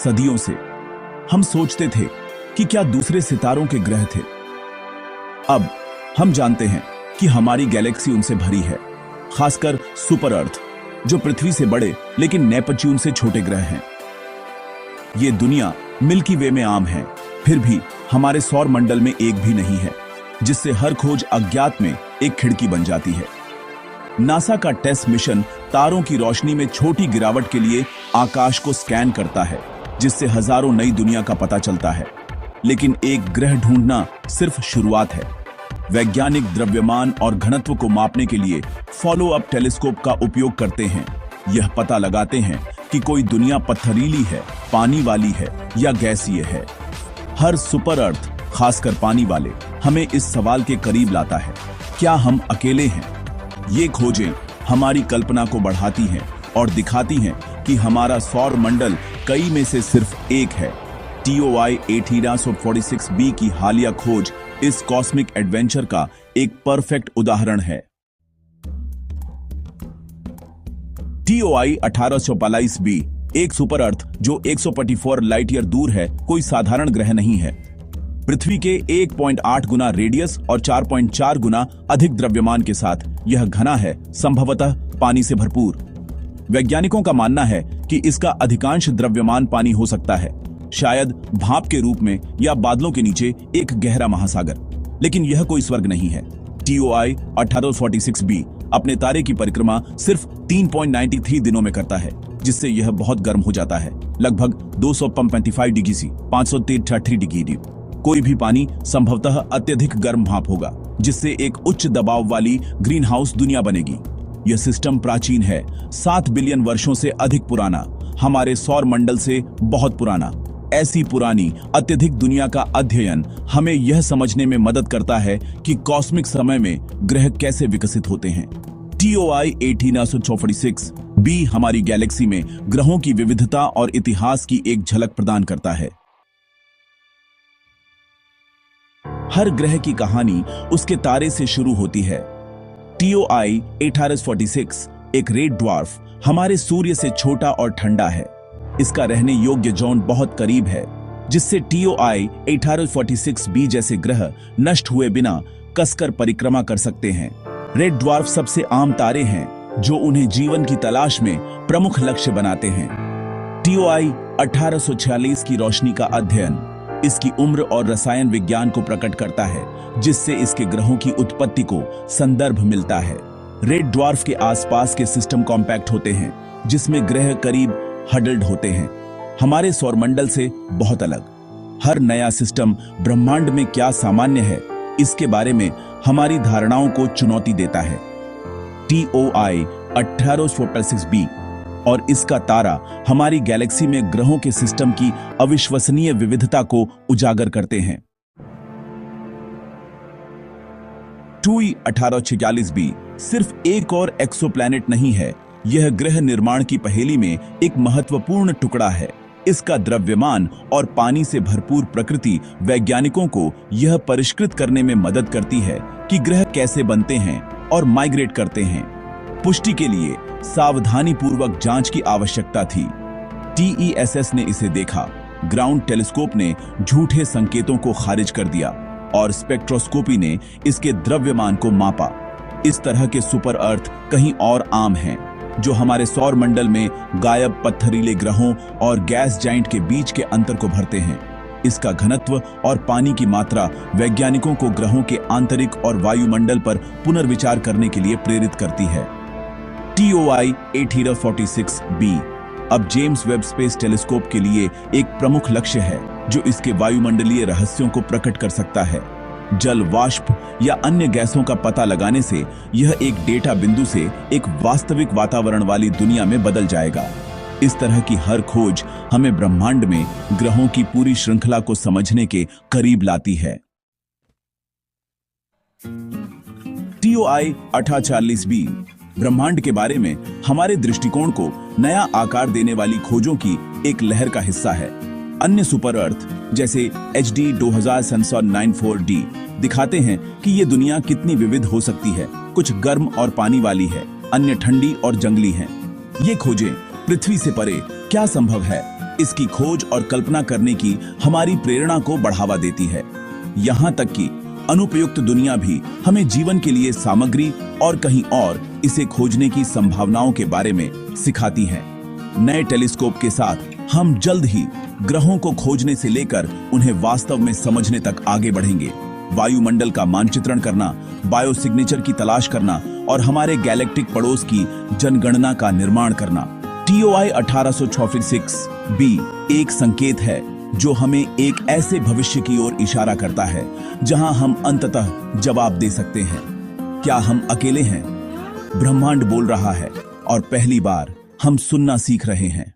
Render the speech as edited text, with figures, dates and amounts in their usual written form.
सदियों से हम सोचते थे कि क्या दूसरे सितारों के ग्रह थे। अब हम जानते हैं कि हमारी गैलेक्सी उनसे भरी है, खासकर सुपर अर्थ, जो पृथ्वी से बड़े लेकिन नेपच्यून से छोटे ग्रह हैं। ये दुनिया मिल्की वे में आम है, फिर भी हमारे सौर मंडल में एक भी नहीं है, जिससे हर खोज अज्ञात में एक खिड़की बन जाती है। नासा का टेस्ट मिशन तारों की रोशनी में छोटी गिरावट के लिए आकाश को स्कैन करता है, जिससे हजारों नई दुनिया का पता चलता है। लेकिन एक ग्रह ढूंढना सिर्फ शुरुआत है। वैज्ञानिक द्रव्यमान और घनत्व को मापने के लिए फॉलो अप टेलीस्कोप का उपयोग करते हैं। यह पता लगाते हैं कि कोई दुनिया पत्थरीली है, पानी वाली है या गैसीय है। हर सुपर अर्थ, खासकर पानी वाले, हमें इस सवाल के करीब लाता है, क्या हम अकेले हैं? ये खोजें हमारी कल्पना को बढ़ाती हैं और दिखाती हैं कि हमारा सौर मंडल कई में से सिर्फ एक है। TOI 1846b की हालिया खोज इस कॉस्मिक एडवेंचर का एक परफेक्ट उदाहरण है। TOI 1845b, एक सुपर अर्थ जो 144 लाइट ईयर दूर है, कोई साधारण ग्रह नहीं है। पृथ्वी के 1.8 गुना रेडियस और 4.4 गुना अधिक द्रव्यमान के साथ यह घना है, संभवतः पानी से भरपूर। वैज्ञानिकों का मानना है कि इसका अधिकांश द्रव्यमान पानी हो सकता है, शायद भाप के रूप में या बादलों के नीचे एक गहरा महासागर। लेकिन यह कोई स्वर्ग नहीं है। TOI 1846b अपने तारे की परिक्रमा सिर्फ 3.93 दिनों में करता है, जिससे यह बहुत गर्म हो जाता है, लगभग 255 डिग्री C, 533 डिग्री D। कोई भी पानी संभवतः अत्यधिक गर्म भाप होगा, जिससे एक उच्च दबाव वाली ग्रीन हाउस दुनिया बनेगी। यह सिस्टम प्राचीन है, 7 बिलियन वर्षों से अधिक पुराना, हमारे सौर मंडल से बहुत पुराना। ऐसी पुरानी अत्यधिक दुनिया का अध्ययन हमें यह समझने में मदद करता है कि कॉस्मिक समय में ग्रह कैसे विकसित होते हैं। TOI 1846b हमारी गैलेक्सी में ग्रहों की विविधता और इतिहास की एक झलक प्रदान करता है। हर ग्रह की कहानी उसके तारे से शुरू होती है। TOI 1846 एक रेड ड्वार्फ हमारे सूर्य से छोटा और ठंडा है। इसका रहने योग्य जोन बहुत करीब है, जिससे TOI 1846b जैसे ग्रह नष्ट हुए बिना कसकर परिक्रमा कर सकते हैं। रेड ड्वार्फ सबसे आम तारे हैं जो उन्हें जीवन की तलाश में प्रमुख लक्ष्य बनाते हैं। TOI 1846 की रोशनी का अध्ययन इसकी उम्र और रसायन विज्ञान को प्रकट करता है, जिससे इसके ग्रहों की उत्पत्ति को संदर्भ मिलता है। रेड ड्वार्फ के आसपास के सिस्टम कॉम्पैक्ट होते हैं, जिसमें ग्रह करीब हडल्ड होते हैं, हमारे सौरमंडल से बहुत अलग। हर नया सिस्टम ब्रह्मांड में क्या सामान्य है, इसके बारे में हमारी धारणाओं को चुनौती देता है। TOI 1846b और इसका तारा हमारी गैलेक्सी में ग्रहों के सिस्टम की अविश्वसनीय विविधता को उजागर करते हैं। TOI 1846b सिर्फ एक और एक्सोप्लैनेट नहीं है, यह ग्रह निर्माण की पहेली में एक महत्वपूर्ण टुकड़ा है। इसका द्रव्यमान और पानी से भरपूर प्रकृति वैज्ञानिकों को यह परिष्कृत करने में मदद करती है कि ग्रह कैसे बनते हैं और माइग्रेट करते हैं। पुष्टि के लिए सावधानी पूर्वक जांच की आवश्यकता थी। TESS ने इसे देखा, ग्राउंड टेलीस्कोप ने झूठे संकेतों को खारिज कर दिया और स्पेक्ट्रोस्कोपी ने इसके द्रव्यमान को मापा। इस तरह के सुपर अर्थ कहीं और आम हैं, जो हमारे सौर मंडल में गायब पत्थरीले ग्रहों और गैस जाइंट के बीच के अंतर को भरते हैं। इसका घनत्व और पानी की मात्रा वैज्ञानिकों को ग्रहों के आंतरिक और वायुमंडल पर पुनर्विचार करने के लिए प्रेरित करती है। TOI 1846b अब जेम्स वेब स्पेस टेलीस्कोप के लिए एक प्रमुख लक्ष्य है, जो इसके वायुमंडलीय रहस्यों को प्रकट कर सकता है। जल, वाष्प या अन्य गैसों का पता लगाने से यह एक डेटा बिंदु से एक वास्तविक वातावरण वाली दुनिया में बदल जाएगा। इस तरह की हर खोज हमें ब्रह्मांड में ग्रहों की पूरी श्रृंखला को समझने के करीब लाती है। TOI 1846b ब्रह्मांड के बारे में हमारे दृष्टिकोण को नया आकार देने वाली खोजों की एक लहर का हिस्सा है। अन्य सुपर अर्थ जैसे HD 2000 सेंसर 94D दिखाते हैं कि ये दुनिया कितनी विविध हो सकती है। कुछ गर्म और पानी वाली है, अन्य ठंडी और जंगली हैं। ये खोजें पृथ्वी से परे क्या संभव है, इसकी खोज और कल्पना करने की हमारी प्रेरणा को बढ़ावा देती है। यहाँ तक कि अनुपयुक्त दुनिया भी हमें जीवन के लिए सामग्री और कहीं और इसे खोजने की संभावनाओं के बारे में सिखाती है। नए टेलीस्कोप के साथ हम जल्द ही ग्रहों को खोजने से लेकर उन्हें वास्तव में समझने तक आगे बढ़ेंगे। वायुमंडल का मानचित्रण करना, बायोसिग्नेचर की तलाश करना और हमारे गैलेक्टिक पड़ोस की जनगणना का निर्माण करना। TOI 1866b एक संकेत है जो हमें एक ऐसे भविष्य की ओर इशारा करता है जहां हम अंततः जवाब दे सकते हैं, क्या हम अकेले हैं? ब्रह्मांड बोल रहा है और पहली बार हम सुनना सीख रहे हैं।